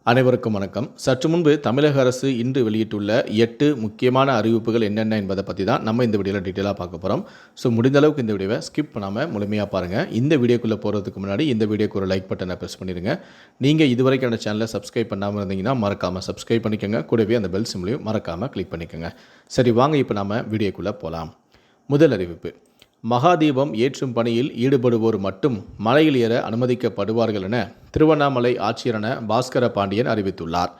அனைவருக்கும் வணக்கம். சற்று முன்பு தமிழக அரசு இன்று வெளியிட்டுள்ள 8 முக்கியமான அறிவிப்புகள் என்னென்ன என்பதை பற்றி தான் நம்ம இந்த வீடியோவில் டீட்டெயிலாக பார்க்க போகிறோம். ஸோ முடிந்த அளவுக்கு இந்த வீடியோவை ஸ்கிப் பண்ணாமல் முழுமையாக பாருங்கள். இந்த வீடியோக்குள்ளே போகிறதுக்கு முன்னாடி இந்த வீடியோக்கு ஒரு லைக் பட்டனை ப்ரெஸ் பண்ணிடுங்க. நீங்கள் இதுவரைக்கும் அந்த சேனலை சப்ஸ்கிரைப் பண்ணாமல் இருந்தீங்கன்னா மறக்காமல் சப்ஸ்கிரைப் பண்ணிக்கோங்க. கூடவே அந்த பெல் சிம்லையும் மறக்காமல் கிளிக் பண்ணிக்கோங்க. சரி, வாங்க இப்போ நம்ம வீடியோக்குள்ளே போகலாம். முதல் அறிவிப்பு: மகாதீபம் ஏற்றும் பணியில் ஈடுபடுவோர் மட்டும் மலையில் ஏற அனுமதிக்கப்படுவார்கள் என திருவண்ணாமலை ஆட்சியரான பாஸ்கர பாண்டியன் அறிவித்துள்ளார்.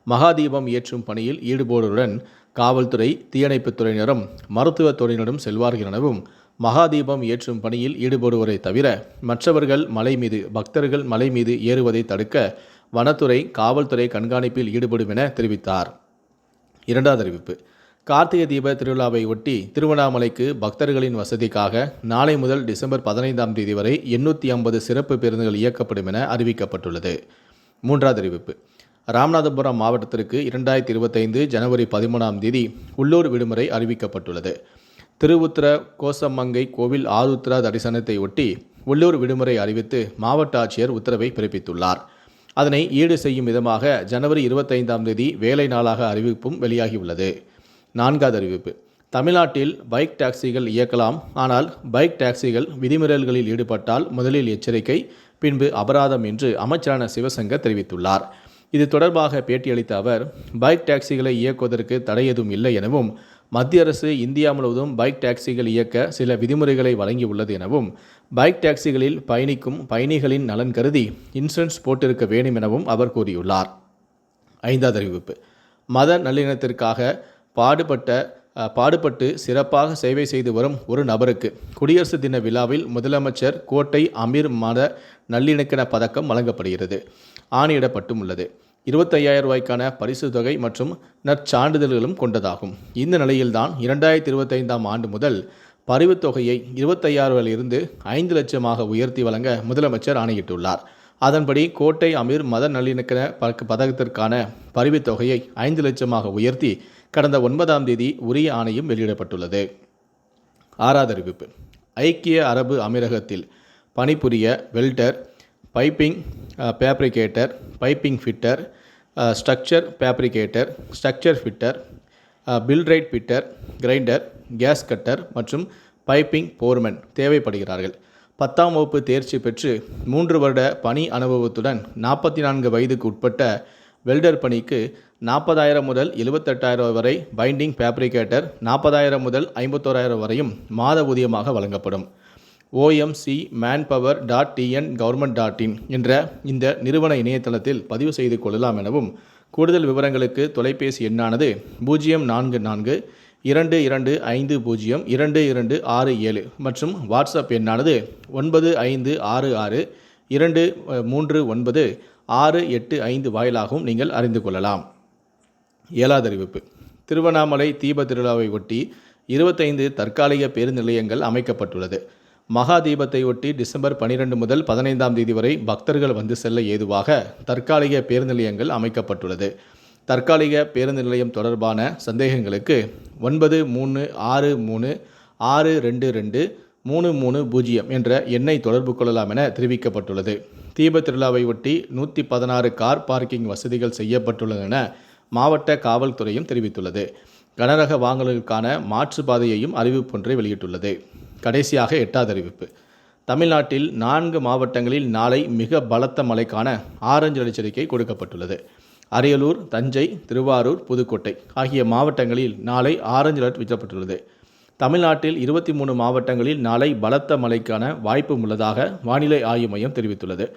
மகாதீபம் ஏற்றும் பணியில் ஈடுபடுவோருடன் காவல்துறை, தீயணைப்புத் துறையினரும் மருத்துவத் துறையினரும் செல்வார்கள் எனவும், மகாதீபம் ஏற்றும் பணியில் ஈடுபடுவோரை தவிர மற்றவர்கள் பக்தர்கள் மலை மீது ஏறுவதை தடுக்க வனத்துறை, காவல்துறை கண்காணிப்பில் ஈடுபடும் என தெரிவித்தார். இரண்டாவது அறிவிப்பு: கார்த்திகை தீப திருவிழாவை ஒட்டி திருவண்ணாமலைக்கு பக்தர்களின் வசதிக்காக நாளை முதல் டிசம்பர் 15ஆம் தேதி வரை 850 சிறப்பு பேருந்துகள் இயக்கப்படும் என அறிவிக்கப்பட்டுள்ளது. மூன்றாவது அறிவிப்பு: ராமநாதபுரம் மாவட்டத்திற்கு 2025 ஜனவரி 13ஆம் தேதி உள்ளூர் விடுமுறை அறிவிக்கப்பட்டுள்ளது. திருவுத்திர கோசமங்கை கோவில் ஆருத்ரா தரிசனத்தை ஒட்டி உள்ளூர் விடுமுறை அறிவித்து மாவட்ட ஆட்சியர் உத்தரவை பிறப்பித்துள்ளார். அதனை ஈடு செய்யும் விதமாக ஜனவரி 25ஆம் தேதி வேலை நாளாக அறிவிப்பும் வெளியாகியுள்ளது. நான்காவது அறிவிப்பு: தமிழ்நாட்டில் பைக் டாக்ஸிகள் இயக்கலாம். ஆனால் பைக் டாக்ஸிகள் விதிமீறல்களில் ஈடுபட்டால் முதலில் எச்சரிக்கை, பின்பு அபராதம் என்று அமைச்சரான சிவசங்கர் தெரிவித்துள்ளார். இது தொடர்பாக பேட்டியளித்த அவர், பைக் டாக்ஸிகளை இயக்குவதற்கு தடை எதுவும் இல்லை எனவும், மத்திய அரசு இந்தியா முழுவதும் பைக் டாக்ஸிகள் இயக்க சில விதிமுறைகளை வழங்கியுள்ளது எனவும், பைக் டாக்ஸிகளில் பயணிக்கும் பயணிகளின் நலன் கருதி இன்சூரன்ஸ் போட்டிருக்க வேண்டும் எனவும் அவர் கூறியுள்ளார். ஐந்தாவது அறிவிப்பு: மத நல்லிணத்திற்காக பாடுபட்டு சிறப்பாக சேவை செய்து வரும் ஒரு நபருக்கு குடியரசு தின விழாவில் முதலமைச்சர் கோட்டை அமீர் மத நல்லிணக்க பதக்கம் வழங்கப்படுகிறது. ஆணையிடப்பட்டும் உள்ளது. 25,000 ரூபாய்க்கான பரிசு தொகை மற்றும் நற்சான்றிதழ்களும் கொண்டதாகும். இந்த நிலையில்தான் 2025ஆம் ஆண்டு முதல் பரிவுத் தொகையை 25,000 இருந்து 5 லட்சமாக உயர்த்தி வழங்க முதலமைச்சர் ஆணையிட்டுள்ளார். அதன்படி கோட்டை அமீர் மத நல்லிணக்க பதக்கத்திற்கான பரிவுத் தொகையை 5 லட்சமாக உயர்த்தி கடந்த 9ஆம் தேதி உரிய ஆணையம் வெளியிடப்பட்டுள்ளது. ஆறாவது அறிவிப்பு: ஐக்கிய அரபு அமீரகத்தில் பணிபுரிய welder, piping fabricator, piping fitter, structure fabricator, structure fitter, millwright fitter, grinder, gas cutter மற்றும் பைப்பிங் போர்மன் தேவைப்படுகிறார்கள். 10ஆம் வகுப்பு தேர்ச்சி பெற்று 3 வருட பணி அனுபவத்துடன் 44 வயதுக்கு உட்பட்ட வெல்டர் பணிக்கு 40,000 முதல் 78,000 வரை, பைண்டிங் ஃபேப்ரிகேட்டர் 40,000 முதல் 51,000 வரையும் மாத ஊதியமாக வழங்கப்படும். omcmanpower.tn-government.in என்ற இந்த நிறுவன இணையதளத்தில் பதிவு செய்து கொள்ளலாம் எனவும், கூடுதல் விவரங்களுக்கு தொலைபேசி எண்ணானது 044-2250-2267 மற்றும் வாட்ஸ்அப் எண்ணானது 9566-239-685 வாயிலாகவும் நீங்கள் அறிந்து கொள்ளலாம். ஏழாவது அறிவிப்பு: திருவண்ணாமலை தீப திருவிழாவை ஒட்டி 25 தற்காலிக பேருந்து நிலையங்கள் அமைக்கப்பட்டுள்ளது. மகா தீபத்தை ஒட்டி டிசம்பர் 12 முதல் 15ஆம் தேதி வரை பக்தர்கள் வந்து செல்ல ஏதுவாக தற்காலிக பேருந்து நிலையங்கள் அமைக்கப்பட்டுள்ளது. தற்காலிக பேருந்து நிலையம் தொடர்பான சந்தேகங்களுக்கு 9363622330 என்ற எண்ணை தொடர்பு கொள்ளலாம் என தெரிவிக்கப்பட்டுள்ளது. தீப திருவிழாவை ஒட்டி 116 கார் பார்க்கிங் வசதிகள் செய்யப்பட்டுள்ளன என மாவட்ட காவல்துறையும் தெரிவித்துள்ளது. கனரக வாகனங்களுக்கான மாற்றுப்பாதையையும் அறிவிப்பொன்றை வெளியிட்டுள்ளது. கடைசியாக 8வது அறிவிப்பு: தமிழ்நாட்டில் 4 மாவட்டங்களில் நாளை மிக பலத்த மழைக்கான ஆரஞ்சு எச்சரிக்கை கொடுக்கப்பட்டுள்ளது. அரியலூர், தஞ்சை, திருவாரூர், புதுக்கோட்டை ஆகிய மாவட்டங்களில் நாளை ஆரஞ்சு அலர்ட் விடப்பட்டுள்ளது. தமிழ்நாட்டில் 23 மாவட்டங்களில் நாளை பலத்த மழைக்கான வாய்ப்பும் உள்ளதாக வானிலை ஆய்வு மையம் தெரிவித்துள்ளது.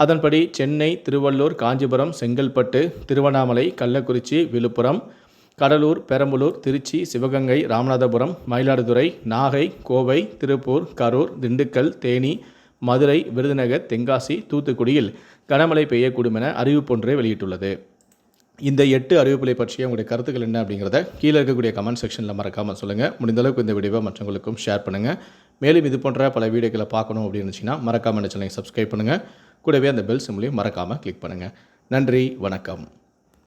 அதன்படி சென்னை, திருவள்ளூர், காஞ்சிபுரம், செங்கல்பட்டு, திருவண்ணாமலை, கள்ளக்குறிச்சி, விழுப்புரம், கடலூர், பெரம்பலூர், திருச்சி, சிவகங்கை, ராமநாதபுரம், மயிலாடுதுறை, நாகை, கோவை, திருப்பூர், கரூர், திண்டுக்கல், தேனி, மதுரை, விருதுநகர், தென்காசி, தூத்துக்குடியில் கனமழை பெய்யக்கூடும் என அறிவிப்பொன்றை வெளியிட்டுள்ளது. இந்த 8 அறிவிப்புகளை பற்றிய உங்களுடைய கருத்துக்கள் என்ன அப்படிங்கிறத கீழே இருக்கக்கூடிய கமெண்ட் செக்ஷனில் மறக்காமல் சொல்லுங்கள். முடிந்தளவுக்கு இந்த வீடியோவை மற்றவங்களுக்கும் ஷேர் பண்ணுங்கள். மேலும் இது போன்ற பல வீடியோக்களை பார்க்கணும் அப்படின்னு இருந்துச்சுன்னா மறக்காமல் இந்த சேனலை சப்ஸ்கிரைப் பண்ணுங்கள். கூடவே அந்த பெல் சிம்லையும் மறக்காமல் கிளிக் பண்ணுங்கள். நன்றி, வணக்கம்.